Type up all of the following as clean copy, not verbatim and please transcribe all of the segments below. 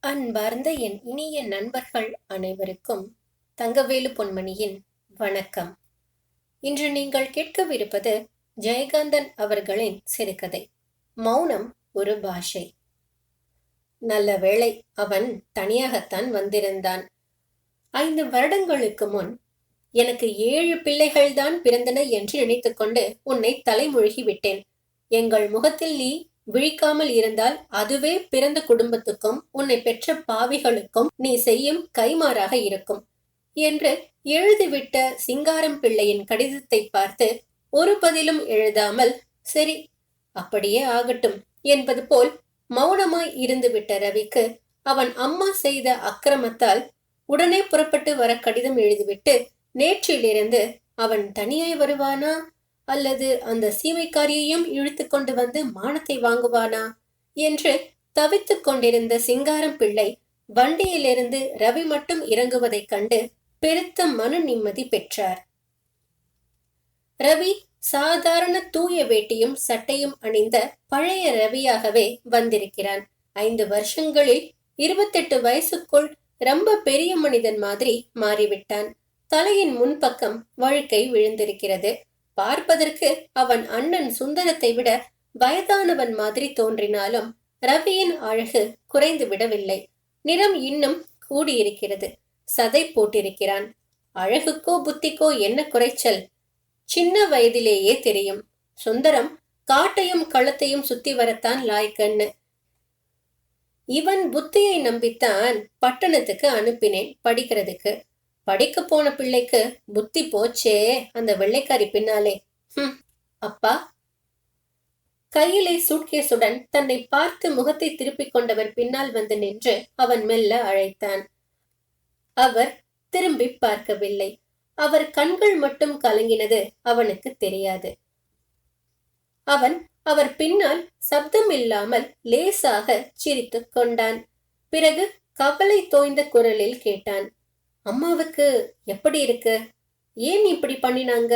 அன்பார்ந்த என் இனிய நண்பர்கள் அனைவருக்கும் தங்கவேலு பொன்மணியின் வணக்கம். இன்று நீங்கள் கேட்கவிருப்பது ஜெயகாந்தன் அவர்களின் சிறுகதை மௌனம் ஒரு பாஷை. நல்ல வேளை, அவன் தனியாகத்தான் வந்திருந்தான். 5 வருடங்களுக்கு முன் எனக்கு 7 பிள்ளைகள்தான் பிறந்தன என்று நினைத்துக்கொண்டு உன்னை தலைமுழுகி விட்டேன். எங்கள் முகத்தில் நீ விழிக்காமல் இருந்தால் அதுவே பிறந்த குடும்பத்துக்கும் உன்னை பெற்ற பாவிகளுக்கும் நீ செய்யும் கைமாறாக இருக்கும் என்று எழுதிவிட்ட சிங்காரம் பிள்ளையின் கடிதத்தை பார்த்து ஒரு பதிலும் எழுதாமல் சரி அப்படியே ஆகட்டும் என்பது போல் மௌனமாய் இருந்துவிட்ட ரவிக்கு அவன் அம்மா செய்த அக்கிரமத்தால் உடனே புறப்பட்டு வர கடிதம் எழுதிவிட்டு நேற்றிலிருந்து அவன் தனியாய் வருவானா அல்லது அந்த சீமைக்காரியையும் இழுத்து கொண்டு வந்து மானத்தை வாங்குவானா என்று தவித்துக் கொண்டிருந்த சிங்காரம் பிள்ளை வண்டியிலிருந்து ரவி மட்டும் இறங்குவதைக் கண்டு பெருத்த மன நிம்மதி பெற்றார். ரவி சாதாரண தூய வேட்டியும் சட்டையும் அணிந்த பழைய ரவியாகவே வந்திருக்கிறான். 5 வருஷங்களில் 28 வயசுக்குள் ரொம்ப பெரிய மனிதன் மாதிரி மாறிவிட்டான். தலையின் முன்பக்கம் வழுக்கை விழுந்திருக்கிறது. பார்ப்பதற்கு அவன் அண்ணன் சுந்தரத்தை விட வயதானவன் மாதிரி தோன்றினாலும் ரவியின் அழகு குறைந்து விடவில்லை. நிறம் இன்னும் கூடியிருக்கிறது. சதை போட்டிருக்கிறான். அழகுக்கோ புத்திக்கோ என்ன குறைச்சல்? சின்ன வயதிலேயே தெரியும். சுந்தரம் காட்டையும் களத்தையும் சுத்தி வரத்தான் லாய்க்கன்னு. இவன் புத்தியை நம்பித்தான் பட்டணத்துக்கு அனுப்பினேன் படிக்கிறதுக்கு. படிக்க போன பிள்ளைக்கு புத்தி போச்சே அந்த வெள்ளைக்காரி பின்னாலே. அப்பா. கையிலே சூட்கேசுடன் தன்னை பார்த்து முகத்தை திருப்பிக் கொண்டவர் பின்னால் வந்து நின்று அவன் மெல்ல அழைத்தான். அவர் திரும்பி பார்க்கவில்லை. அவர் கண்கள் மட்டும் கலங்கினது அவனுக்கு தெரியாது. அவன் அவர் பின்னால் சப்தம் இல்லாமல் லேசாக சிரித்துக் கொண்டான். பிறகு கவலை தோய்ந்த குரலில் கேட்டான், அம்மாவுக்கு எப்படி இருக்கு? ஏன் இப்படி பண்ணினாங்க?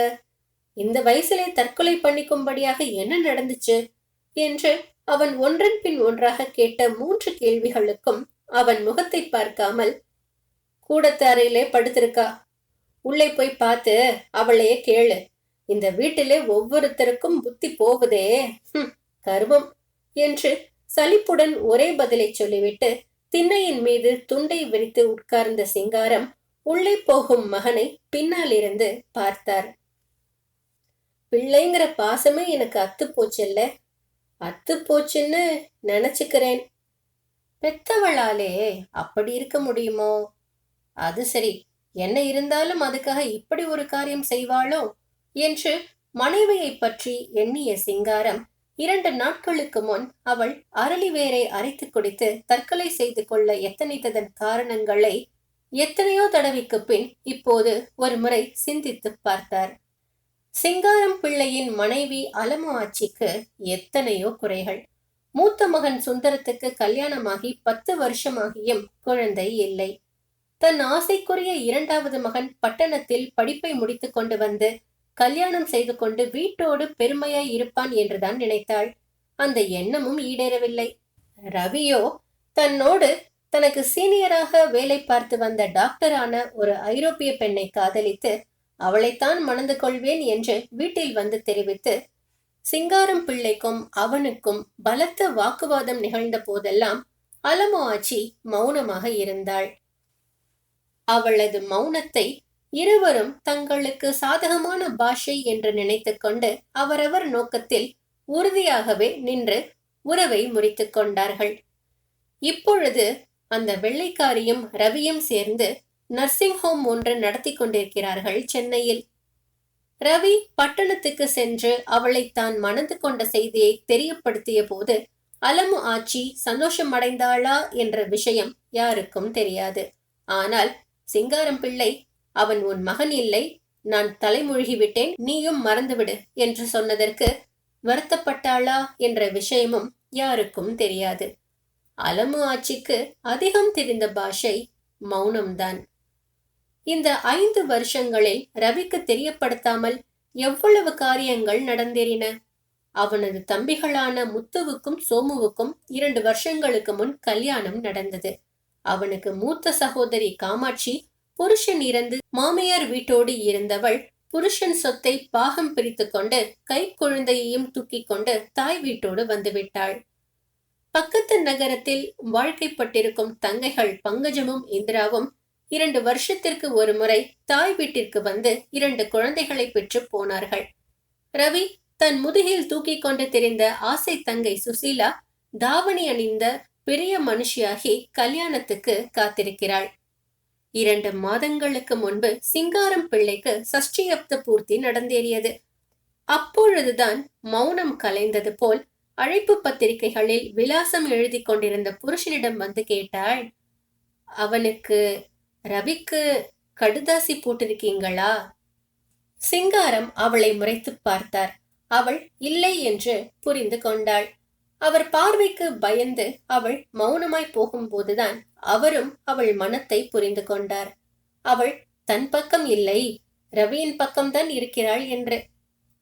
இந்த வயசுலே தற்கொலை பண்ணிக்கும்படியாக என்ன நடந்துச்சு என்று அவன் ஒன்றன் பின் ஒன்றாக கேட்ட 3 கேள்விகளுக்கும் அவன் முகத்தை பார்க்காமல், கூடத்து அறையிலே படுத்திருக்கா, உள்ளே போய் பார்த்து அவளையே கேளு. இந்த வீட்டிலே ஒவ்வொருத்தருக்கும் புத்தி போவதே, கர்வம் என்று சலிப்புடன் ஒரே பதிலை சொல்லிவிட்டு திண்ணையின் மீது துண்டை விரித்து உட்கார்ந்த சிங்காரம் உள்ளே போகும் மகனை பின்னால் இருந்து பார்த்தார். பிள்ளைங்கிற பாசமே எனக்கு அத்து போச்சல்ல. அத்து போச்சுன்னு நினைச்சுக்கிறேன். பெத்தவளாலே அப்படி இருக்க முடியுமோ? அது சரி, என்ன இருந்தாலும் அதுக்காக இப்படி ஒரு காரியம் செய்வாளோ என்று மனைவியை பற்றி எண்ணிய சிங்காரம் 2 நாட்களுக்கு முன் அவள் அரளி வேரை அரைத்து குடித்து தற்கொலை செய்து கொள்ள எத்தனைத்ததன் காரணங்களை எத்தனையோ தடவைக்கு பின் இப்போது ஒரு முறை சிந்தித்து பார்த்தார். சிங்காரம் பிள்ளையின் மனைவி அலமு ஆச்சிக்கு எத்தனையோ குறைகள். மூத்த மகன் சுந்தரத்துக்கு கல்யாணமாகி 10 வருஷமாகியும் குழந்தை இல்லை. தன் ஆசைக்குரிய 2வது மகன் பட்டணத்தில் படிப்பை முடித்து கொண்டு வந்து கல்யாணம் செய்து கொண்டு வீட்டோடு பெருமையாய் இருப்பான் என்றுதான் நினைத்தாள். அந்த எண்ணமும் ஈடேறவில்லை. ரவியோ தன்னோடு தனக்கு சீனியராக வேலை பார்த்து வந்த டாக்டரான ஒரு ஐரோப்பிய பெண்ணை காதலித்து அவளைத்தான் மணந்து கொள்வேன் என்று வீட்டில் வந்து தெரிவித்து சிங்காரம் பிள்ளைக்கும் அவனுக்கும் பலத்த வாக்குவாதம் நிகழ்ந்த போதெல்லாம் அலமு ஆச்சி மௌனமாக இருந்தாள். அவளது மௌனத்தை இருவரும் தங்களுக்கு சாதகமான பாஷை என்று நினைத்து கொண்டு அவரவர் நோக்கத்தில் உறுதியாகவே நின்று உறவை முறித்துக் கொண்டார்கள். இப்பொழுது அந்த வெள்ளைக்காரியும் ரவியும் சேர்ந்து நர்சிங் ஹோம் ஒன்று நடத்தி கொண்டிருக்கிறார்கள் சென்னையில். ரவி பட்டணத்துக்கு சென்று அவளை தான் மணந்து கொண்ட செய்தியை தெரியப்படுத்திய போது அலமு ஆச்சி சந்தோஷம் அடைந்தாளா என்ற விஷயம் யாருக்கும் தெரியாது. ஆனால் சிங்காரம் பிள்ளை, அவன் உன் மகன் இல்லை, நான் தலைமுழுகிவிட்டேன், நீயும் மறந்துவிடு என்று சொன்னதற்கு வருத்தப்பட்டாளா என்ற விஷயமும் யாருக்கும் தெரியாது. அலமு ஆச்சிக்கு அதிகம் தெரிந்த பாஷை மௌனம்தான். இந்த 5 வருஷங்களில் ரவிக்கு தெரியப்படுத்தாமல் எவ்வளவு காரியங்கள் நடந்தேறின. அவனது தம்பிகளான முத்துவுக்கும் சோமுவுக்கும் 2 வருஷங்களுக்கு முன் கல்யாணம் நடந்தது. அவனுக்கு மூத்த சகோதரி காமாட்சி புருஷன் இறந்து மாமியார் வீட்டோடு இருந்தவள் புருஷன் சொத்தை பாகம் பிரித்து கொண்டு கை குழந்தையையும் தூக்கி கொண்டு தாய் வீட்டோடு வந்துவிட்டாள். பக்கத்து நகரத்தில் வாழ்க்கைப்பட்டிருக்கும் தங்கைகள் பங்கஜமும் இந்திராவும் 2 வருஷத்திற்கு ஒரு முறை தாய் வீட்டிற்கு வந்து 2 குழந்தைகளை பெற்று போனார்கள். ரவி தன் முதுகில் தூக்கி கொண்டு திரிந்த ஆசை தங்கை சுசீலா தாவணி அணிந்த பெரிய மனுஷியாகி கல்யாணத்துக்கு காத்திருக்கிறாள். 2 மாதங்களுக்கு முன்பு சிங்காரம் பிள்ளைக்கு சஷ்டியப்த பூர்த்தி நடந்தேறியது. அப்பொழுதுதான் மௌனம் கலைந்தது போல் அழைப்பு பத்திரிகைகளில் விலாசம் எழுதி கொண்டிருந்த புருஷனிடம் வந்து கேட்டாள், அவனுக்கு ரவிக்கு கடுதாசி போட்டிருக்கீங்களா? சிங்காரம் அவளை முறைத்து பார்த்தார். அவள் இல்லை என்று புரிந்து கொண்டாள். அவர் பார்வைக்கு பயந்து அவள் மௌனமாய் போகும்போதுதான் அவரும் அவள் மனத்தை புரிந்து கொண்டார். அவள் தன் பக்கம் இல்லை, ரவியின் பக்கம்தான் இருக்கிறாள் என்று.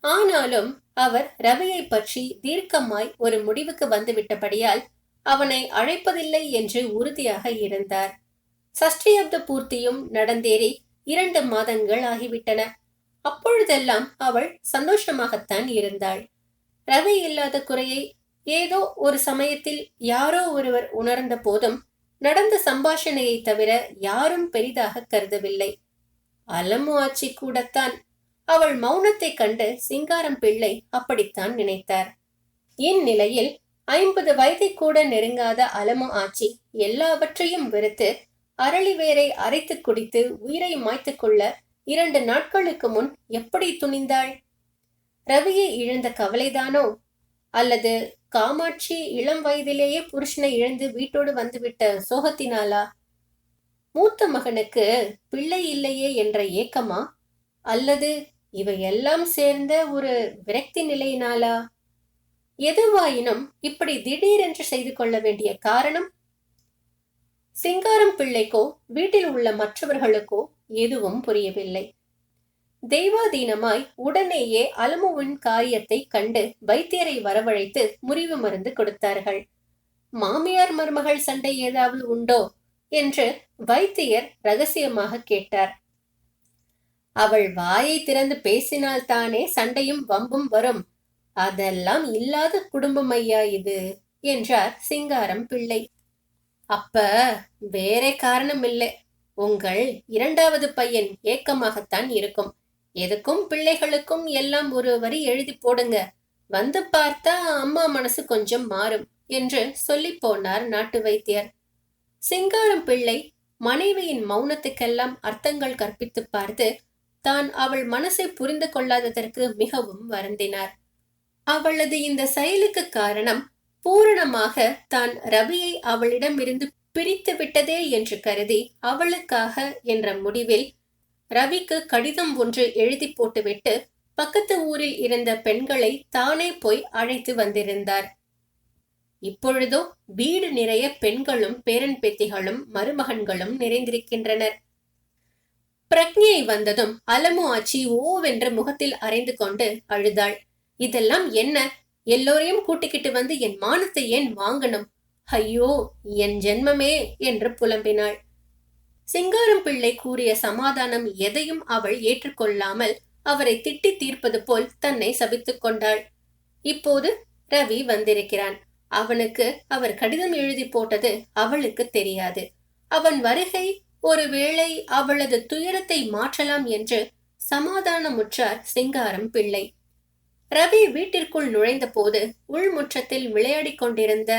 ஆனாலும் அவர் ரவியை பற்றி தீர்க்கமாய் ஒரு முடிவுக்கு வந்துவிட்டபடியால் அவனை அழைப்பதில்லை என்று உறுதியாக இருந்தார். சஷ்டியப்த பூர்த்தியும் நடந்தேறி 2 மாதங்கள் ஆகிவிட்டன. அப்பொழுதெல்லாம் அவள் சந்தோஷமாகத்தான் இருந்தாள். ரவி இல்லாத குறையை ஏதோ ஒரு சமயத்தில் யாரோ ஒருவர் உணர்ந்த போதும் நடந்த சம்பாஷணையை தவிர யாரும் பெரிதாக கருதவில்லை. அலமு ஆச்சி கூடத்தான். அவள் மௌனத்தை கண்டு சிங்காரம் பிள்ளை அப்படித்தான் நினைத்தார். இந்நிலையில் 50 வயதை கூட நெருங்காத அலமு ஆச்சி எல்லாவற்றையும் வெறுத்து அரளி வேரை அரைத்து குடித்து உயிரை மாய்த்து கொள்ள 2 நாட்களுக்கு முன் எப்படி துணிந்தாள்? ரவியை இழந்த கவலைதானோ, அல்லது காமாட்சி இளம் வயதிலேயே புருஷனை இழந்து வீட்டோடு வந்துவிட்ட சோகத்தினாலா? மூத்த மகனுக்கு பிள்ளை இல்லையே என்ற ஏக்கமா, அல்லது இவையெல்லாம் சேர்ந்த ஒரு விரக்தி நிலையினாலா? எதுவாயினும் இப்படி திடீரென்று செய்து கொள்ள வேண்டிய காரணம்? சிங்காரம் பிள்ளைக்கோ வீட்டில் உள்ள மற்றவர்களுக்கோ எதுவும் புரியவில்லை. தெய்வாதீனமாய் உடனேயே அலமுவின் காரியத்தை கண்டு வைத்தியரை வரவழைத்து முறிவு மருந்து கொடுத்தார்கள். மாமியார் மருமகள் சண்டை ஏதாவது உண்டோ என்று வைத்தியர் ரகசியமாக கேட்டார். அவள் வாயை திறந்து பேசினால் தானே சண்டையும் வம்பும் வரும். அதெல்லாம் இல்லாத குடும்பம் ஐயா இது என்றார் சிங்காரம் பிள்ளை. அப்ப வேற காரணம் இல்லை. உங்கள் 2வது பையன் ஏக்கமாகத்தான் இருக்கும். எதுக்கும் பிள்ளைகளுக்கும் எல்லாம் ஒரு வரி எழுதி போடுங்க, வந்து பார்த்தா அம்மா மனசு கொஞ்சம் மாறும் என்று சொல்லி போனார் நாட்டு வைத்தியர். சிங்காரம் பிள்ளை மனைவியின் மௌனத்துக்கெல்லாம் அர்த்தங்கள் கற்பித்து பார்த்து தான் அவள் மனசை புரிந்து கொள்ளாததற்கு மிகவும் வருந்தினார். அவளது இந்த செயலுக்கு காரணம் பூரணமாக தான் ரவியை அவளிடமிருந்து பிரித்து விட்டதே என்று கருதி அவளுக்காக என்ற முடிவில் ரவிக்கு கடிதம் ஒன்று எழுதி போட்டுவிட்டு பக்கத்து ஊரில் இருந்த பெண்களை தானே போய் அழைத்து வந்திருந்தார். இப்பொழுதோ வீடு நிறைய பெண்களும் பேரன் பேத்திகளும் மருமகன்களும் நிறைந்திருக்கின்றனர். பிரக்ஞை வந்ததும் அலமு ஆச்சி ஓவென்று முகத்தில் அரைந்து கொண்டு அழுதாள். இதெல்லாம் என்ன? எல்லோரையும் கூட்டிக்கிட்டு வந்து என் மானத்தை ஏன் வாங்கணும்? ஐயோ என் ஜென்மமே என்று புலம்பினாள். சிங்காரம் பிள்ளை கூறிய சமாதானம் எதையும் அவள் ஏற்றுக்கொள்ளாமல் அவரை திட்டி தீர்ப்பது போல் தன்னை சபித்துக் கொண்டாள். இப்போது ரவி வந்திருக்கிறான். அவனுக்கு அவர் கடிதம் எழுதி போட்டது அவளுக்கு தெரியாது. அவன் வருகை ஒருவேளை அவளது துயரத்தை மாற்றலாம் என்று சமாதானமுற்றார் சிங்காரம் பிள்ளை. ரவி வீட்டிற்குள் நுழைந்த போது உள்முற்றத்தில் விளையாடிக் கொண்டிருந்த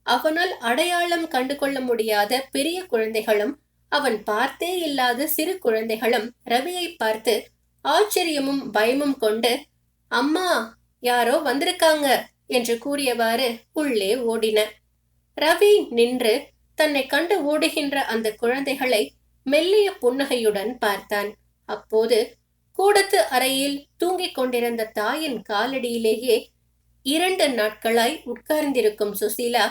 அவனால் அடையாளம் கண்டு கொள்ள முடியாத பெரிய குழந்தைகளும் அவன் பார்த்தே இல்லாத சிறு குழந்தைகளும் ரவியை பார்த்து ஆச்சரியமும் பயமும் கொண்டு அம்மா யாரோ வந்திருக்காங்க என்று கூறியவாறு உள்ளே ஓடின. ரவி நின்று தன்னை கண்டு ஓடுகின்ற அந்த குழந்தைகளை மெல்லிய புன்னகையுடன் பார்த்தான். அப்போது கூடத்து அறையில் தூங்கிக் கொண்டிருந்த தாயின் காலடியிலேயே 2 நாட்களாய் உட்கார்ந்திருக்கும் சுசீலா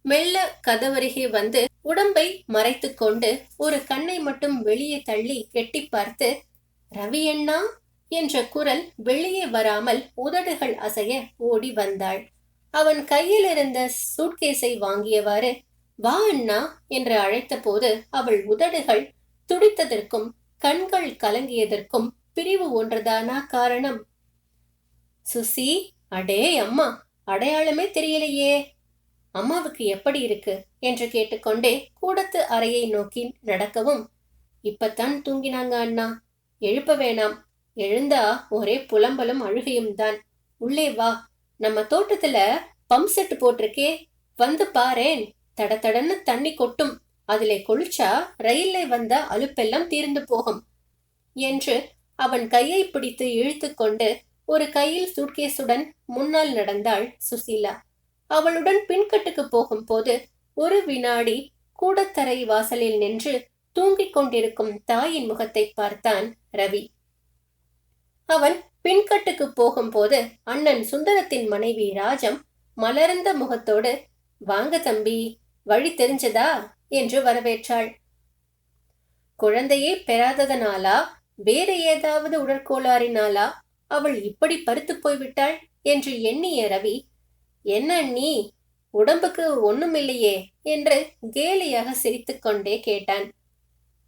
மெல்ல கதவருகே வந்து உடம்பை மறைத்து கொண்டு ஒரு கண்ணை மட்டும் வெளியே தள்ளி எட்டி பார்த்து ரவி அண்ணா என்ற குரல் வெளியே வராமல் உதடுகள் அசைய ஓடி வந்தாள். அவன் கையில் இருந்த சூட்கேஸை வாங்கியவாறு வா அண்ணா என்று அழைத்த போது அவள் உதடுகள் துடித்ததற்கும் கண்கள் கலங்கியதற்கும் பிரிவு ஒன்றுதானா காரணம்? சுசி, அடே அம்மா, அடையாளமே தெரியலையே. அம்மாவுக்கு எப்படி இருக்கு என்று கேட்டுக்கொண்டே கூடத்து அறையை நோக்கி நடக்கவும், இப்பத்தான் தூங்கினாங்க அண்ணா, எழுப்ப வேணாம். எழுந்தா ஒரே புலம்பலும் அழுகையும் தான். உள்ளே வா, நம்ம தோட்டத்துல பம்ப் செட் போட்டிருக்கே, வந்து பாரேன். தட தடன்னு தண்ணி கொட்டும், அதிலே குளிச்சா ரயில்ல வந்த அலுப்பெல்லாம் தீர்ந்து போகும் என்று அவன் கையை பிடித்து இழுத்து கொண்டு ஒரு கையில் சூட்கேஸுடன் முன்னால் நடந்தாள் சுசீலா. அவளுடன் பின்கட்டுக்கு போகும் போது ஒரு வினாடி கூடத்தரை வாசலில் நின்று தூங்கிக் கொண்டிருக்கும் தாயின் முகத்தை பார்த்தான் ரவி. அவன் பின்கட்டுக்கு போகும்போது அண்ணன் சுந்தரத்தின் மனைவி ராஜம் மலர்ந்த முகத்தோடு, வாங்க தம்பி, வழி தெரிஞ்சதா என்று வரவேற்றாள். குழந்தையே பெறாததனாலா வேற ஏதாவது உடற்கோளாறினாலா அவள் இப்படி பருத்து போய்விட்டாள் என்று எண்ணிய ரவி, என்ன நீ, உடம்புக்கு ஒண்ணுமில்லையே என்று கேலியாக சிரித்துக்கொண்டே கேட்டான்.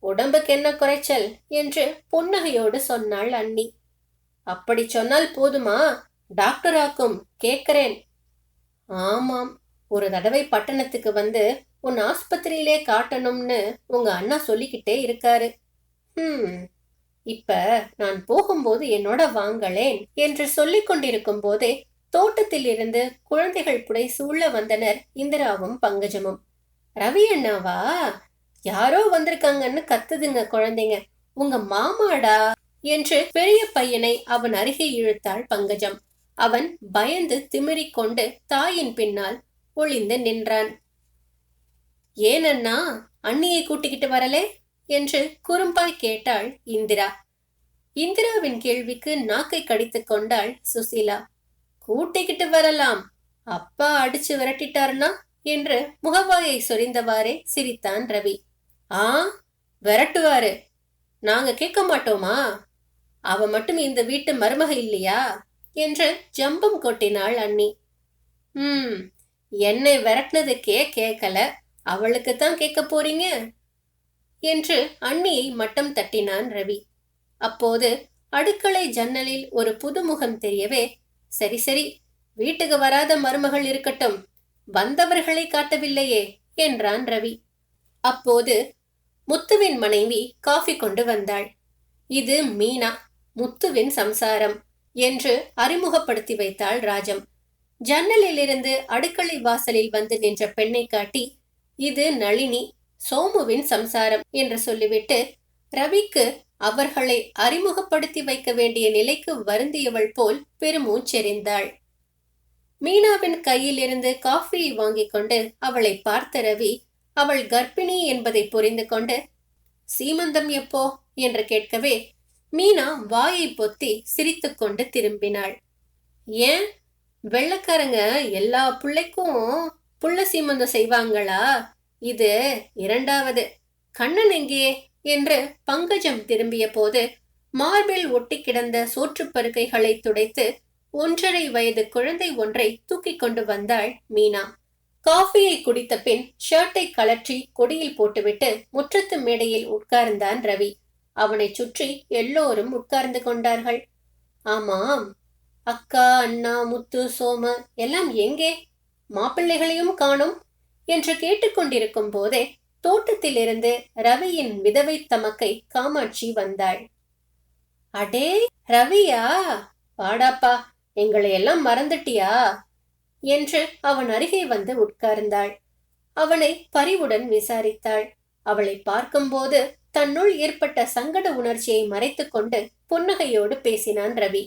உடம்புக்கு என்ன குறைச்சல் என்று புன்னகையோடு சொன்னாள் அண்ணி. அப்படி சொன்னால் போதுமா, டாக்டராக்கும் கேட்கிறேன். ஆமாம், ஒரு தடவை பட்டணத்துக்கு வந்து உன் ஆஸ்பத்திரியிலே காட்டணும்னு உங்க அண்ணா சொல்லிக்கிட்டே இருக்காரு. இப்ப நான் போகும்போது என்னோட வாங்களேன் என்று சொல்லிக் கொண்டிருக்கும் போதே தோட்டத்தில் இருந்து குழந்தைகள் புடை சூழ வந்தனர் இந்திராவும் பங்கஜமும். ரவி அண்ணாவா, யாரோ வந்திருக்காங்கன்னு கத்துதுங்க குழந்தைங்க, உங்க மாமாடா என்று பெரிய பையனை அவன் அருகே இழுத்தாள் பங்கஜம். அவன் பயந்து திமிரிக் கொண்டு தாயின் பின்னால் ஒளிந்து நின்றான். ஏனண்ணா, அண்ணியை கூட்டிக்கிட்டு வரலே என்று குறும்பாய் கேட்டாள் இந்திரா. இந்திராவின் கேள்விக்கு நாக்கை கடித்துக் கொண்டாள் சுசீலா. கூட்டிக்கிட்டு வரலாம், அப்பா அடிச்சு விரட்டிட்டார்னா என்று முகவாயை சொரிந்தவாறே சிரித்தான் ரவி. ஆ, விரட்டுவாரு, நாங்க கேட்க மாட்டோமா? அவ மட்டும் இந்த வீட்டு மருமக இல்லையா என்று ஜம்பம் கொட்டினாள் அண்ணி. என்னை விரட்டினதுக்கே கேட்கல, அவளுக்குத்தான் கேட்க போறீங்க என்று அண்ணியை மட்டம் தட்டினான் ரவி. அப்போது அடுக்களை ஜன்னலில் ஒரு புதுமுகம் தெரியவே, சரி சரி, வீட்டுக்கு வராத மருமகள் இருக்கட்டும், வந்தவர்களை காட்டவில்லையே என்றான் ரவி. அப்போது முத்துவின் மனைவி காஃபி கொண்டு வந்தாள். இது மீனா, முத்துவின் சம்சாரம் என்று அறிமுகப்படுத்தி வைத்தாள் ராஜம். ஜன்னலில் இருந்து அடுக்களை வாசலில் வந்து நின்ற பெண்ணை காட்டி, இது நளினி, சோமுவின் சம்சாரம் என்று சொல்லிவிட்டு ரவிக்கு அவர்களை அறிமுகப்படுத்தி வைக்க வேண்டிய நிலைக்கு வருந்தியவள் போல் பெருமூச்செறிந்தாள். மீனாவின் கையில் இருந்து காஃபியை வாங்கிக் கொண்டு அவளை பார்த்த ரவி அவள் கர்ப்பிணி என்பதை புரிந்து கொண்டு, சீமந்தம் எப்போ என்று கேட்கவே மீனா வாயை பொத்தி சிரித்துக்கொண்டு திரும்பினாள். ஏன், வெள்ளக்காரங்க எல்லா பிள்ளைக்கும் புள்ள சீமந்தம் செய்வாங்களா? இது இரண்டாவது. கண்ணன் எங்கே என்று பங்கஜம் திரும்பிய போது மார்பில் ஒட்டி கிடந்த சோற்றுப்பருக்கைகளை துடைத்து 1.5 வயது குழந்தை ஒன்றை தூக்கி கொண்டு வந்தாள் மீனா. காஃபியை குடித்த பின் ஷர்ட்டை கலற்றி கொடியில் போட்டுவிட்டு முற்றத்து மேடையில் உட்கார்ந்தான் ரவி. அவனை சுற்றி எல்லோரும் உட்கார்ந்து கொண்டார்கள். ஆமாம், அக்கா, அண்ணா, முத்து, சோமு எல்லாம் எங்கே? மாப்பிள்ளைகளையும் காணும் என்று கேட்டுக்கொண்டிருக்கும் போதே தோட்டத்திலிருந்து ரவியின் விதவை தமக்கை காமாட்சி வந்தாள். அடே ரவியா, வாடாப்பா, எங்களை எல்லாம் மறந்துட்டியா என்று அவன் அருகே வந்து உட்கார்ந்தாள். அவனை பரிவுடன் விசாரித்தாள். அவளை பார்க்கும்போது தன்னுள் ஏற்பட்ட சங்கட உணர்ச்சியை மறைத்துக் கொண்டு புன்னகையோடு பேசினான் ரவி.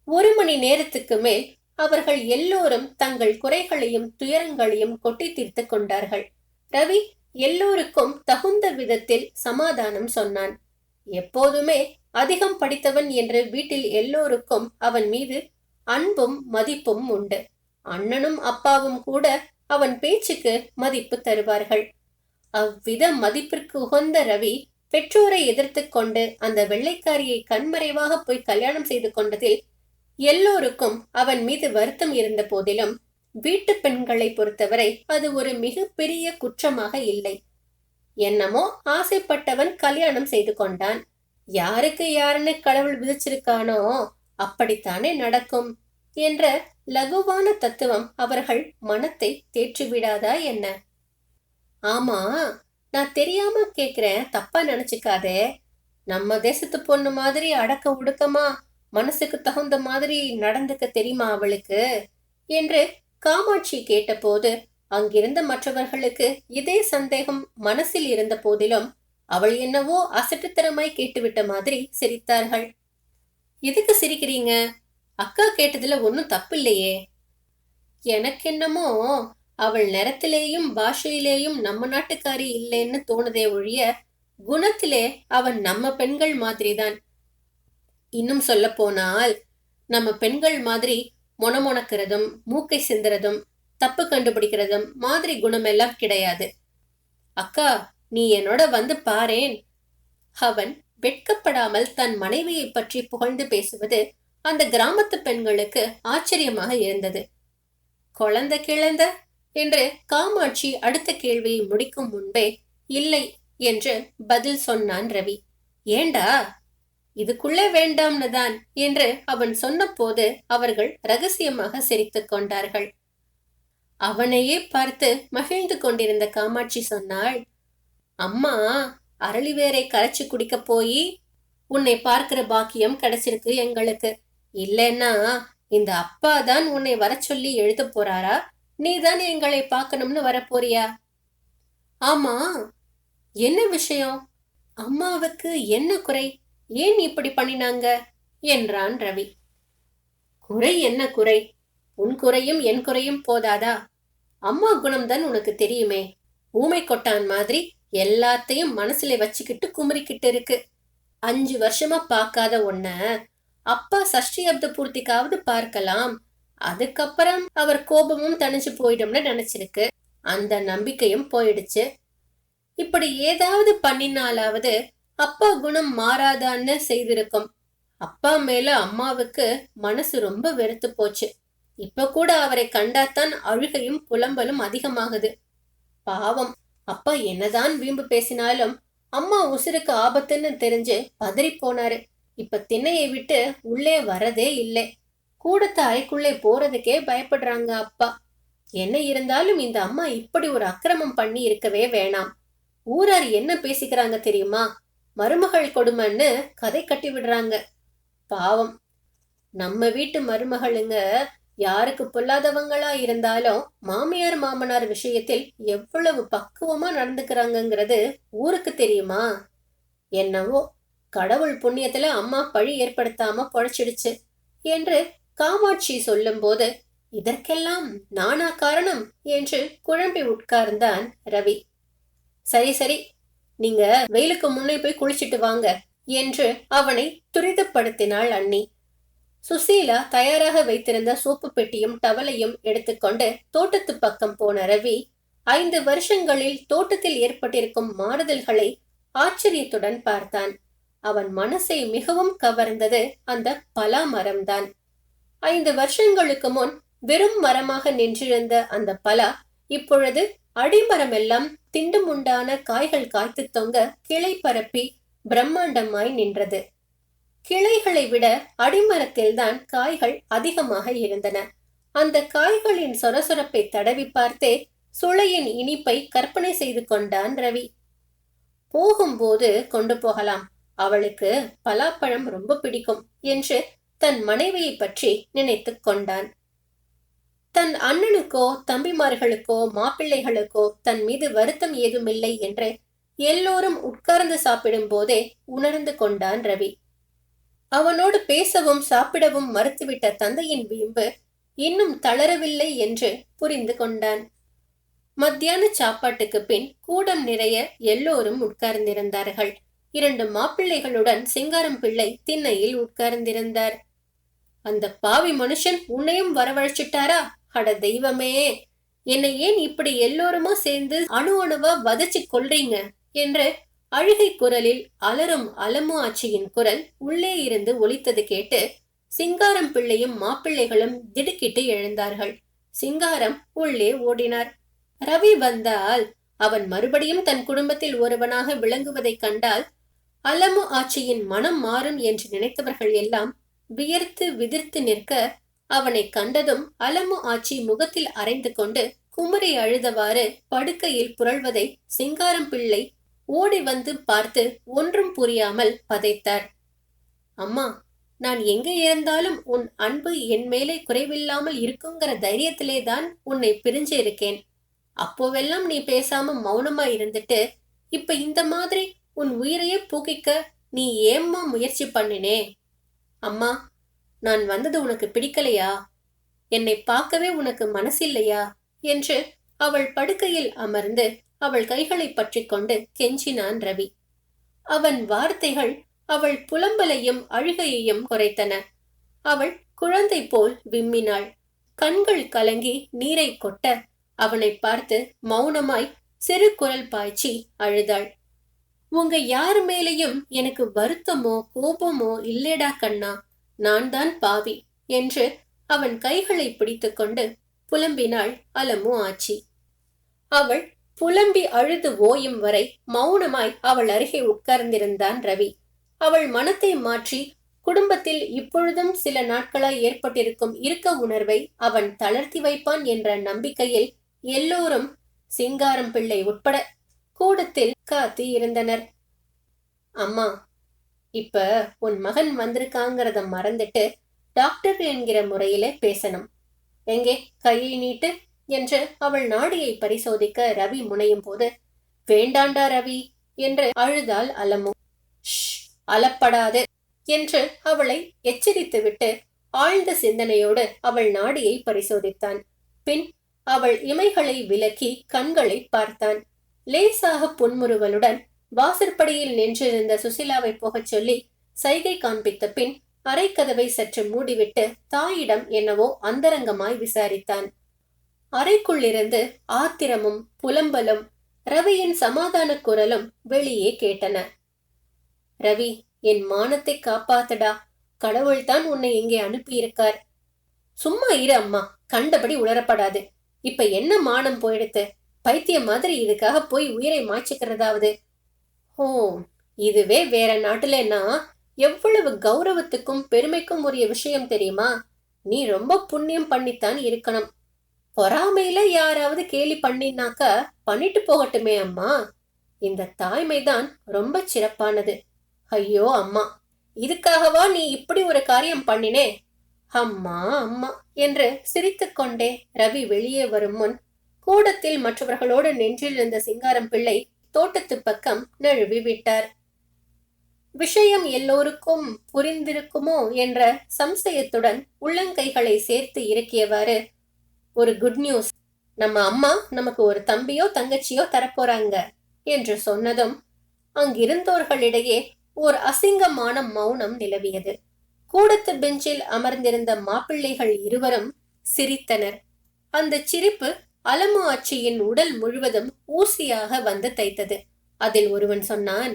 1 மணி நேரத்துக்கு மேல் அவர்கள் எல்லோரும் தங்கள் குறைகளையும் துயரங்களையும் கொட்டி தீர்த்து கொண்டார்கள். ரவி எல்லோருக்கும் தகுந்த விதத்தில் சமாதானம் சொன்னான். எப்போதுமே அதிகம் படித்தவன் என்று வீட்டில் எல்லோருக்கும் அவன் மீது அன்பும் மதிப்பும் உண்டு. அண்ணனும் அப்பாவும் கூட அவன் பேச்சுக்கு மதிப்பு தருவார்கள். அவ்வித மதிப்பிற்கு உகந்த ரவி பெற்றோரை எதிர்த்து கொண்டு அந்த வெள்ளைக்காரியை கண்மறைவாக போய் கல்யாணம் செய்து கொண்டதில் எல்லோருக்கும் அவன் மீது வருத்தம் இருந்த போதிலும் வீட்டு பெண்களை பொறுத்தவரை அது ஒரு மிகப்பெரிய குற்றமாக இல்லை. என்னமோ ஆசைப்பட்டவன் கல்யாணம் செய்து கொண்டான், யாருக்கு யாருன்னு கடவுள் விதிச்சிருக்கானோ அப்படித்தானே நடக்கும் என்ற லகுவான தத்துவம் அவர்கள் மனத்தை தேற்றிவிடாதா என்ன? ஆமா, நான் தெரியாம கேக்குறேன், தப்பா நினைச்சுக்காதே. நம்ம தேசத்து பொண்ணு மாதிரி அடக்க ஒடுக்கமா மனசுக்கு தகுந்த மாதிரி நடந்துக்க தெரியுமா அவளுக்கு என்று காமாட்சி கேட்டபோது அங்கிருந்த மற்றவர்களுக்கு இதே சந்தேகம் மனசில் இருந்த போதிலும் அவள் என்னவோ அசட்டுத்தனமாய் கேட்டுவிட்ட மாதிரி சிரித்தார்கள். எதுக்கு சிரிக்கிறீங்க? அக்கா கேட்டதுல ஒன்னும் தப்பில்லையே. எனக்கென்னமோ அவள் நிறத்திலேயும் பாஷையிலேயும் நம்ம நாட்டுக்காரி இல்லைன்னு தோணுதே ஒழிய குணத்திலே அவன் நம்ம பெண்கள் மாதிரிதான். இன்னும் சொல்ல போனால் நம்ம பெண்கள் மாதிரி மொனமொனக்கிறதும் மூக்கை சிந்துறதும் தப்பு கண்டுபிடிக்கிறதும் மாதிரி குணமெல்லாம் கிடையாது. அக்கா, நீ என்னோட வந்து பாரேன். அவன் வெட்கப்படாமல் தன் மனைவியை பற்றி புகழ்ந்து பேசுவது அந்த கிராமத்து பெண்களுக்கு ஆச்சரியமாக இருந்தது. குழந்தை கிழந்த என்று காமாட்சி அடுத்த கேள்வியை முடிக்கும் முன்பே இல்லை என்று பதில் சொன்னான் ரவி. ஏண்டா, இதுக்குள்ளே வேண்டாம்னு தான் என்று அவன் சொன்ன போது அவர்கள் ரகசியமாக சிரித்துக் கொண்டார்கள். அவனையே பார்த்து மகிழ்ந்து கொண்டிருந்த காமாட்சி சொன்னாள், அம்மா அரளிவேரை கரைச்சு குடிக்க போய் உன்னை பார்க்கிற பாக்கியம் கிடைச்சிருக்கு எங்களுக்கு. இல்லைன்னா இந்த அப்பா தான் உன்னை வர சொல்லி எழுத போறாரா, நீதான் எங்களை பார்க்கணும்னு வரப்போறியா? ஆமா, என்ன விஷயம்? அம்மாவுக்கு என்ன குறை? ஏன் இப்படி பண்ணினாங்க என்றான் ரவி. குறை என்ன குறை? உன் குறையும் என் குறையும் போதாதா? அம்மா குணம்தான் உனக்கு தெரியுமே. ஊமை கொட்டான் மாதிரி எல்லாத்தையும் மனசுல வச்சுக்கிட்டு குமரிக்கிட்டு இருக்கு. 5 வருஷமா பார்க்காத உன்ன அப்பா சஷ்டி அப்த பூர்த்திக்காவது பார்க்கலாம், அதுக்கப்புறம் அவர் கோபமும் தணிஞ்சு போயிடும்னு நினைச்சிருக்கு. அந்த நம்பிக்கையும் போயிடுச்சு. இப்படி ஏதாவது பண்ணினாலாவது அப்பா குணம் மாறாதான்னு செய்திருக்கும். அப்பா மேல அம்மாவுக்கு மனசு ரொம்ப வெறுத்து போச்சு. இப்ப கூட அவரை கண்டாத்தான் அழுகையும் புலம்பலும் அதிகமாகுது. பாவம், அப்பா என்னதான் வீம்பு பேசினாலும் அம்மா உசுருக்கு ஆபத்துன்னு தெரிஞ்சு பதறி போனாரு. இப்ப திண்ணையை விட்டு உள்ளே வரதே இல்லை. கூடத்த அறைக்குள்ளே போறதுக்கே பயப்படுறாங்க அப்பா. என்ன இருந்தாலும் இந்த அம்மா இப்படி ஒரு அக்கிரமம் பண்ணி இருக்கவே வேணாம். ஊரார் என்ன பேசிக்கிறாங்க தெரியுமா? மருமகள் கொடுமைன்னு கதை கட்டி விடுறாங்க. பாவம், நம்ம வீட்டு மருமகளுங்க யாருக்கு பொல்லாதவங்களா இருந்தாலும் மாமியார் மாமனார் விஷயத்தில் எவ்வளவு பக்குவமா நடந்துக்கிறாங்கிறது ஊருக்கு தெரியுமா? என்னவோ கடவுள் புண்ணியத்துல அம்மா பழி ஏற்படுத்தாம பொழைச்சிடுச்சு என்று காமாட்சி சொல்லும் போது இதற்கெல்லாம் நானா காரணம் என்று குழம்பி உட்கார்ந்தான் ரவி. சரி சரி, நீங்க வெயிலுக்கு முன்னே போய் குளிச்சிட்டு வாங்க என்று அவனை துரிதப்படுத்தினாள் அண்ணி. சுசீலா தயாராக வைத்திருந்த சோப்பு பெட்டியும் டவலையும் எடுத்துக்கொண்டு தோட்டத்து பக்கம் போன ரவி 5 வருஷங்களில் தோட்டத்தில் ஏற்பட்டிருக்கும் மாறுதல்களை ஆச்சரியத்துடன் பார்த்தான். அவன் மனசை மிகவும் கவர்ந்தது அந்த பலா மரம்தான். 5 வருஷங்களுக்கு முன் வெறும் மரமாக நின்றிருந்த அந்த பலா இப்பொழுது அடிமரம் எல்லாம் திண்டுமுண்டான காய்கள் காய்த்து தொங்க கிளை பரப்பி பிரம்மாண்டமாய் நின்றது. கிளைகளை விட அடிமரத்தில்தான் காய்கள் அதிகமாக இருந்தன. அந்த காய்களின் சொரசொரப்பை தடவி பார்த்தே சுளையின் இனிப்பை கற்பனை செய்து கொண்டான் ரவி. போகும்போது கொண்டு போகலாம், அவளுக்கு பலாப்பழம் ரொம்ப பிடிக்கும் என்று தன் மனைவியை பற்றி நினைத்து கொண்டான். தன் அண்ணனுக்கோ தம்பிமார்களுக்கோ மாப்பிள்ளைகளுக்கோ தன் மீது வருத்தம் ஏதுமில்லை என்று எல்லோரும் உட்கார்ந்து சாப்பிடும் போதே உணர்ந்து கொண்டான் ரவி. அவனோடு பேசவும் சாப்பிடவும் மறுத்துவிட்ட தந்தையின் வீம்பு இன்னும் தளரவில்லை என்று புரிந்து கொண்டான். மத்தியான சாப்பாட்டுக்கு பின் கூடம் நிறைய எல்லோரும் உட்கார்ந்திருந்தார்கள். 2 மாப்பிள்ளைகளுடன் சிங்காரம் பிள்ளை திண்ணையில் உட்கார்ந்திருந்தார். அந்த பாவி மனுஷன் உன்னையும் வரவழைச்சிட்டாரா? அட தெய்வமே, என்னை ஏன் இப்படி எல்லோருமா சேர்ந்து அணு அணுவா வதச்சு கொள்றீங்க என்று அழுகை குரலில் அலறும் அலமு ஆச்சியின் குரல் உள்ளே இருந்து ஒலித்தது கேட்டு சிங்காரம் பிள்ளையும் மாப்பிள்ளைகளும் திடுக்கிட்டு எழுந்தார்கள். சிங்காரம் உள்ளே ஓடினார். ரவி வந்தால் அவன் மறுபடியும் தன் குடும்பத்தில் ஒருவனாக விளங்குவதைக் கண்டால் அலமு ஆட்சியின் மனம் மாறும் என்று நினைத்தவர்கள் எல்லாம் வியர்த்து விதிர்த்து நிற்க, அவனை கண்டதும் அலமு ஆட்சி முகத்தில் அரைந்து கொண்டு குமுறி அழுதவாறு படுக்கையில் புரள்வதை சிங்காரம் பிள்ளை ஓடி வந்து பார்த்து ஒன்றும் புரியாமல் பதைத்தார். அம்மா, நான் எங்கே இருந்தாலும் உன் அன்பு என் மேலே குறைவில்லாமல் இருக்குங்கிற தைரியத்திலே தான் உன்னை பிரிஞ்சு இருக்கேன். அப்போவெல்லாம் நீ பேசாம மௌனமா இருந்துட்டு இப்ப இந்த மாதிரி உன் உயிரையே பூக்கிக்க நீ ஏம்மா முயற்சி பண்ணினே? அம்மா, நான் வந்தது உனக்கு பிடிக்கலையா? என்னை பார்க்கவே உனக்கு மனசில்லையா என்று அவள் படுக்கையில் அமர்ந்து அவள் கைகளை பற்றி கொண்டு கெஞ்சினான் ரவி. அவன் வார்த்தைகள் அவள் புலம்பலையும் அழுகையையும் குறைத்தன. அவள் குழந்தை போல் விம்மினாள். கண்கள் கலங்கி நீரை கொட்ட அவனை பார்த்து மௌனமாய் சிறு குரல் பாய்ச்சி அழுதாள். உங்க யார் மேலையும் எனக்கு வருத்தமோ கோபமோ இல்லேடா கண்ணா, நான் தான் பாவி என்று அவன் கைகளை பிடித்துக்கொண்டு புலம்பினாள் அலமு ஆச்சி. அவள் புலம்பி அழுது ஓயும் வரை மௌனமாய் அவள் அருகே உட்கார்ந்திருந்தான் ரவி. அவள் மனத்தை மாற்றி குடும்பத்தில் இப்பொழுதும் சில நாட்களாய் ஏற்பட்டிருக்கும் இருக்க உணர்வை அவன் தளர்த்தி வைப்பான் என்ற நம்பிக்கையில் எல்லோரும், சிங்காரம் பிள்ளை உட்பட, கூடத்தில் காத்து இருந்தனர். அம்மா, இப்ப உன் மகன் வந்திருக்காங்கிறத மறந்துட்டு டாக்டர் என்கிற முறையிலே பேசணும். எங்கே கையை நீட்டு என்று அவள் நாடியை பரிசோதிக்க ரவி முனையும் போது, வேண்டாண்டா ரவி என்று அழுதாள் அலமு. அலப்படாது என்று அவளை எச்சரித்துவிட்டு ஆழ்ந்த சிந்தனையோடு அவள் நாடியை பரிசோதித்தான். பின் அவள் இமைகளை விலக்கி கண்களை பார்த்தான். லேசாக புன்முறுவலுடன் வாசற்படியில் நின்றிருந்த சுசிலாவை போகச் சொல்லி சைகை காண்பித்த பின் அறைக்கதவை சற்று மூடிவிட்டு தாயிடம் என்னவோ அந்தரங்கமாய் விசாரித்தான். அறைக்குள்ளிருந்து ஆத்திரமும் புலம்பலும் ரவியின் சமாதான குரலும் வெளியே கேட்டன. ரவி, என் மானத்தை காப்பாத்தடா, கடவுள்தான் உன்னை இங்கே அனுப்பியிருக்கார். சும்மா இரு அம்மா, கண்டபடி உளரப்படாது. இப்ப என்ன மானம் போயிடுத்து? பைத்தியம் மாதிரி இதுக்காக போய் உயிரை மாய்ச்சிக்கிறதாவது? ஓ, இதுவே வேற நாட்டுலன்னா எவ்வளவு கௌரவத்துக்கும் பெருமைக்கும் உரிய விஷயம் தெரியுமா? நீ ரொம்ப புண்ணியம் பண்ணித்தான் இருக்கணும். பொறாமையில யாராவது கேலி பண்ணினாக்க பண்ணிட்டு போகட்டுமே அம்மா. இந்த தாய்மைதான் ரொம்ப சிறப்பானது. ஐயோ அம்மா, இதுக்காகவா நீ இப்படி ஒரு காரியம் பண்ணினே? அம்மா அம்மா என்று சிரித்துக்கொண்டே ரவி வெளியே வரும் முன் கூடத்தில் மற்றவர்களோடு நின்றிருந்த சிங்காரம் பிள்ளை தோட்டத்து பக்கம் நழுவி விட்டார். விஷயம் எல்லோருக்கும் புரிந்திருக்குமோ என்ற சம்சயத்துடன் உள்ளங்கைகளை சேர்த்து இறக்கியவாறு, ஒரு குட் நியூஸ், நம்ம அம்மா நமக்கு ஒரு தம்பியோ தங்கச்சியோ தரப்போறாங்க என்று சொன்னதும் அங்கிருந்தோர்களிடையே ஓர் அசிங்கமான மௌனம் நிலவியது. கூடத்து பெஞ்சில் அமர்ந்திருந்த மாப்பிள்ளைகள் இருவரும் சிரித்தனர். அந்த சிரிப்பு அலமு ஆட்சியின் உடல் முழுவதும் ஊசியாக வந்து தைத்தது. அதில் ஒருவன் சொன்னான்,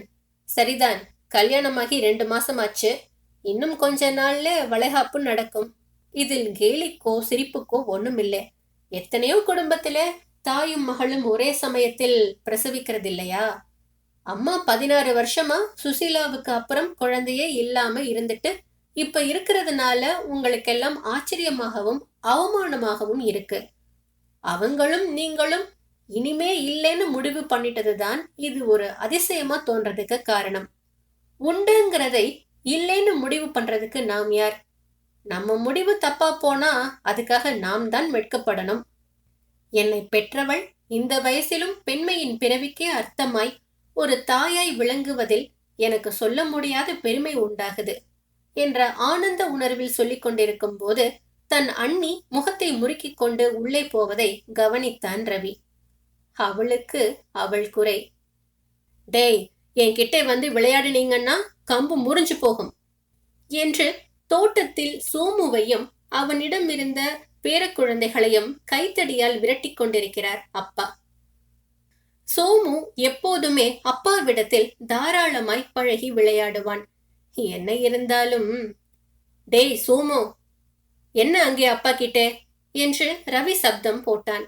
சரிதான், கல்யாணமாகி 2 மாசம் ஆச்சு, இன்னும் கொஞ்ச நாள்ல வளைகாப்பு நடக்கும். இதில் கேலிக்கோ சிரிப்புக்கோ ஒண்ணுமில்லை. எத்தனையோ குடும்பத்தில தாயும் மகளும் ஒரே சமயத்தில் பிரசவிக்கிறது இல்லையா? அம்மா 16 வருஷமா சுசீலாவுக்கு அப்புறம் குழந்தையே இல்லாம இருந்துட்டு இப்ப இருக்கிறதுனால உங்களுக்கெல்லாம் ஆச்சரியமாகவும் அவமானமாகவும் இருக்கு. அவங்களும் நீங்களும் இனிமே இல்லைன்னு முடிவு பண்ணிட்டதுதான் இது ஒரு அதிசயமா தோன்றதுக்கு காரணம். உண்டுங்கிறதை இல்லைன்னு முடிவு பண்றதுக்கு நாம் யார்? நம்ம முடிவு தப்பா போனா அதுக்காக நாம் தான் வெட்கப்படணும். என்னை பெற்றவள் இந்த வயசிலும் பெண்மையின் பிறவிக்கே அர்த்தமாய் ஒரு தாயாய் விளங்குவதில் எனக்கு சொல்ல முடியாத பெருமை உண்டாகுது என்ற ஆனந்த உணர்வில் சொல்லிக் கொண்டிருக்கும் போது தன் அண்ணி முகத்தை முறுக்கிக் கொண்டு உள்ளே போவதை கவனித்தான் ரவி. அவளுக்கு அவள் குறை. டேய், என்கிட்ட வந்து விளையாடினீங்கன்னா கம்பு முறிஞ்சு போகும் என்று தோட்டத்தில் சோமுவையும் அவனிடம் இருந்த பேர குழந்தைகளையும் கைத்தடியால் விரட்டி கொண்டிருக்கிறார் அப்பா. சோமு எப்போதுமே அப்பாவிடத்தில் தாராளமாய் பழகி விளையாடுவான். என்ன இருந்தாலும், டேய் சோமு, என்ன அங்கே அப்பா கிட்டே என்று ரவி சப்தம் போட்டான்.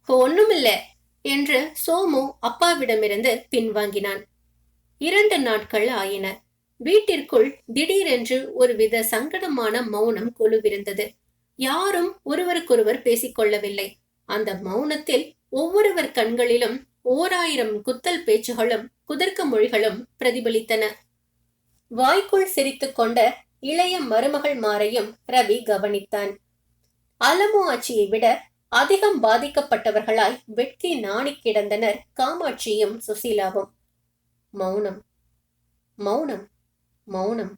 ஒண்ணுமில்ல என்று சோமு அப்பாவிடமிருந்து பின்வாங்கினான். 2 நாட்கள் ஆயின. வீட்டிற்குள் திடீரென்று ஒருவித சங்கடமான மௌனம் கொலுவிருந்தது. யாரும் ஒருவருக்கொருவர் பேசிக்கொள்ளவில்லை. அந்த மௌனத்தில் ஒவ்வொருவர் கண்களிலும் 1000 குத்தல் பேச்சுகளும் குதர்க்க மொழிகளும் பிரதிபலித்தன. வாய்க்குள் சிரித்துக் கொண்ட இளைய மருமகள் மாரையும் ரவி கவனித்தான். அலமு ஆச்சியை விட அதிகம் பாதிக்கப்பட்டவர்களாய் வெட்கி நாணி கிடந்தனர் காமாட்சியும் சுசீலாவும். மௌனம், மௌனம், மௌனம்.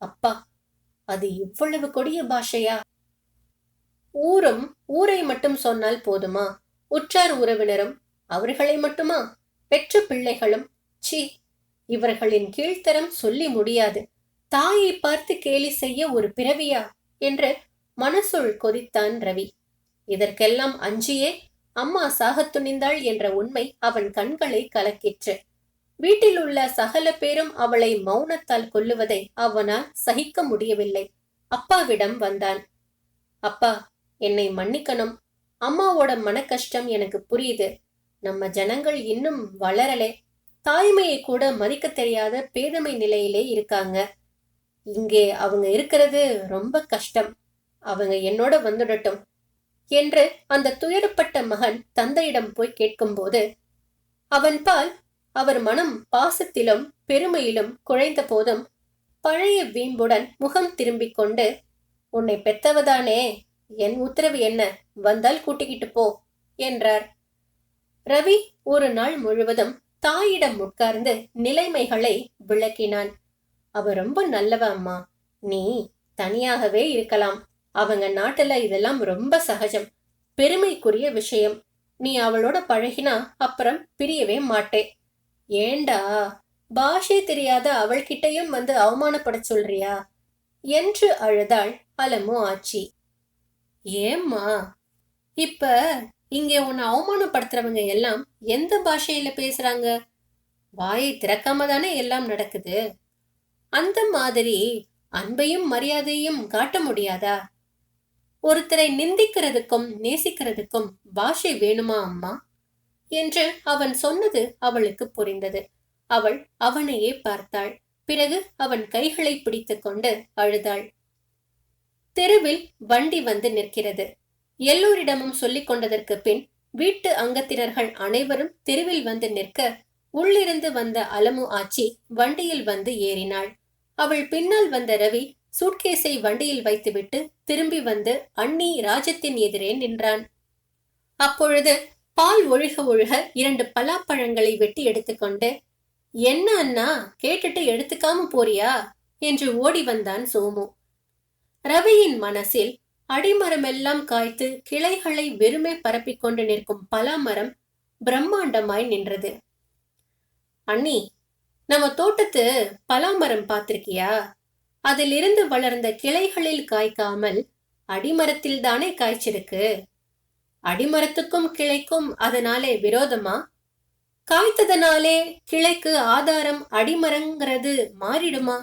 அப்பா, அது இவ்வளவு கொடிய பாஷையா? ஊரை மட்டும் சொன்னால் போதுமா? உற்றார் உறவினரும் அவர்களை மட்டுமா? பெற்ற பிள்ளைகளும்? சி, இவர்களின் கீழ்த்தரம் சொல்லி முடியாது. தாயை பார்த்து கேலி செய்ய ஒரு பிறவியா என்று மனசுள் கொதித்தான் ரவி. இதற்கெல்லாம் அஞ்சியே அம்மா சாகத் துணிந்தாள் என்ற உண்மை அவன் கண்களை கலக்கிற்று. வீட்டில் உள்ள சகல பேரும் அவளை மௌனத்தால் கொல்லுவதை அவனால் சகிக்க முடியவில்லை. அப்பாவிடம் வந்தான். அப்பா, என்னை மன்னிக்கணும். அம்மாவோட மன கஷ்டம் எனக்கு புரியுது. நம்ம ஜனங்கள் இன்னும் வளரலே. தாய்மையை கூட மதிக்க தெரியாத பேதமை நிலையிலே இருக்காங்க. இங்கே அவங்க இருக்கிறது ரொம்ப கஷ்டம். அவங்க என்னோட வந்துடட்டும் என்று அந்த துயரப்பட்ட மகன் தந்தையிடம் போய் கேட்கும்போது அவன் பால் அவர் மனம் பாசத்திலும் பெருமையிலும் குழைந்த போதும் பழைய வீம்புடன் முகம் திரும்பிக் கொண்டு, உன்னை பெத்தவதானே, என் உத்தரவு என்ன, வந்தால் கூட்டிக்கிட்டு போ என்றார். ரவி ஒரு நாள் முழுவதும் தாயிடம் உட்கார்ந்து நிலைமைகளை விளக்கினான். அவ ரொம்ப நல்லவ அம்மா. நீ தனியாகவே இருக்கலாம். அவங்க நாட்டுல இதெல்லாம் ரொம்ப சகஜம், பெருமைக்குரிய விஷயம். நீ அவளோட பழகினா அப்புறம் பிரியவே மாட்டே. ஏண்டா, பாஷை தெரியாத அவள்கிட்டையும் வந்து அவமானப்பட சொல்றியா என்று அழுதாள் அலமு ஆச்சி. ஏம்மா, இப்ப இங்கே உன்னை அவமானப்படுத்துறவங்க எல்லாம் எந்த பாஷையில பேசுறாங்க? வாயை திறக்காம தானே எல்லாம் நடக்குது. அந்த மாதிரி அன்பையும் மரியாதையும் காட்ட முடியாதா? ஒருத்தரை நிந்திக்கிறதுக்கும் நேசிக்கிறதுக்கும் பாஷை வேணுமா அம்மா என்று அவன் சொன்னது அவளுக்கு புரிந்தது. அவள் அவனையே பார்த்தாள். பிறகு அவன் கைகளை பிடித்துக் கொண்டு அழுதாள். தெருவில் வண்டி வந்து நிற்கிறது. எல்லோரிடமும் சொல்லிக் கொண்டதற்கு பின் வீட்டு அங்கத்தினர்கள் அனைவரும் தெருவில் வந்து நிற்க, உள்ளிருந்து வந்த அலமு ஆச்சி வண்டியில் வந்து ஏறினாள். அவள் பின்னால் வந்த ரவி சூட்கேஸை வண்டியில் வைத்துவிட்டு திரும்பி வந்து அண்ணி ராஜத்தின் எதிரே நின்றான். அப்பொழுது பால் ஒழுக ஒழுக 2 பலாப்பழங்களை வெட்டி எடுத்துக்கொண்டு, என்ன அண்ணா, கேட்டுட்டு எடுத்துக்காம போறியா என்று ஓடி வந்தான் சோமு. ரவியின் மனசில் அடிமரமெல்லாம் காய்த்து கிளைகளை வெறுமே பரப்பிக்கொண்டு நிற்கும் பலாமரம் பிரம்மாண்டமாய் நின்றது. அண்ணி, நம்ம தோட்டத்து பலாமரம் பார்த்திருக்கியா? அதிலிருந்து வளர்ந்த கிளைகளில் காய்க்காமல் அடிமரத்தில் தானே காய்ச்சிருக்கு. அடிமரத்துக்கும் கிளைக்கும் அதனாலே விரோதமா? காய்த்ததனாலே கிளைக்கு ஆதாரம் அடிமரங்கிறது மாறிடுமா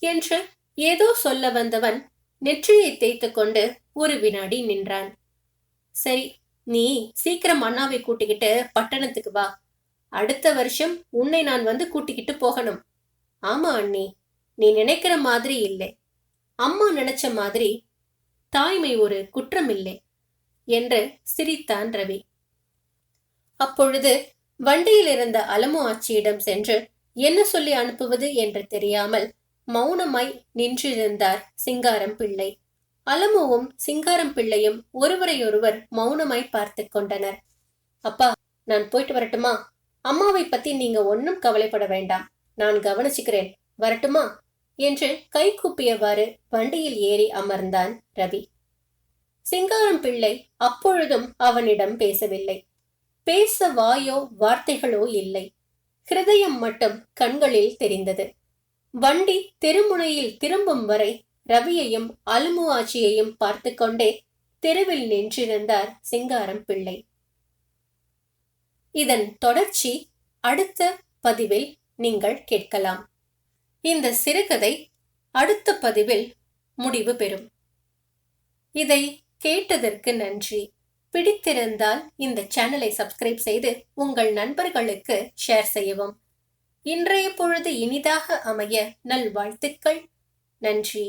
என்று ஏதோ சொல்ல வந்தவன் நெற்றியை தேய்த்து கொண்டு ஒரு வினாடி நின்றான். சரி, நீ சீக்கிரம் அண்ணாவை கூட்டிக்கிட்டு பட்டணத்துக்கு வா. அடுத்த வருஷம் உன்னை நான் வந்து கூட்டிக்கிட்டு போகணும். ஆமா அண்ணி, நீ நினைக்கிற மாதிரி இல்லை. அம்மா நினைச்ச மாதிரி தாய்மை ஒரு குற்றம் இல்லை என்று சிரித்தான் ரவி. அப்பொழுது வண்டியில் இருந்த அலமு ஆச்சியிடம் சென்று என்ன சொல்லி அனுப்புவது என்று தெரியாமல் மௌனமாய் நின்றிருந்தார் சிங்காரம் பிள்ளை. அலமுவும் சிங்காரம் பிள்ளையும் ஒருவரையொருவர் மௌனமாய் பார்த்து கொண்டனர். அப்பா, நான் போயிட்டு வரட்டுமா? அம்மாவை பத்தி நீங்க ஒன்னும் கவலைப்பட வேண்டாம், நான் கவனிச்சுக்கிறேன், வரட்டுமா என்று கை கூப்பியவாறு வண்டியில் ஏறி அமர்ந்தான் ரவி. சிங்காரம் பிள்ளை அப்பொழுதும் அவனிடம் பேசவில்லை. பேச வாயோ வார்த்தைகளோ இல்லை. ஹிருதயம் மட்டும் கண்களில் தெரிந்தது. வண்டி தெருமுனையில் திரும்பும் வரை ரவியையும் அலமு ஆச்சியையும் பார்த்து கொண்டே தெருவில் நின்றிருந்தார் சிங்காரம் பிள்ளை. இதன் தொடர்ச்சி அடுத்த பதிவில் நீங்கள் கேட்கலாம். இந்த சிறுகதை அடுத்த பதிவில் முடிவு பெறும். இதை கேட்டதற்கு நன்றி. பிடித்திருந்தால் இந்த சேனலை சப்ஸ்கிரைப் செய்து உங்கள் நண்பர்களுக்கு ஷேர் செய்யவும். இன்றைய பொழுது இனிதாக அமைய நல்வாழ்த்துக்கள். நன்றி.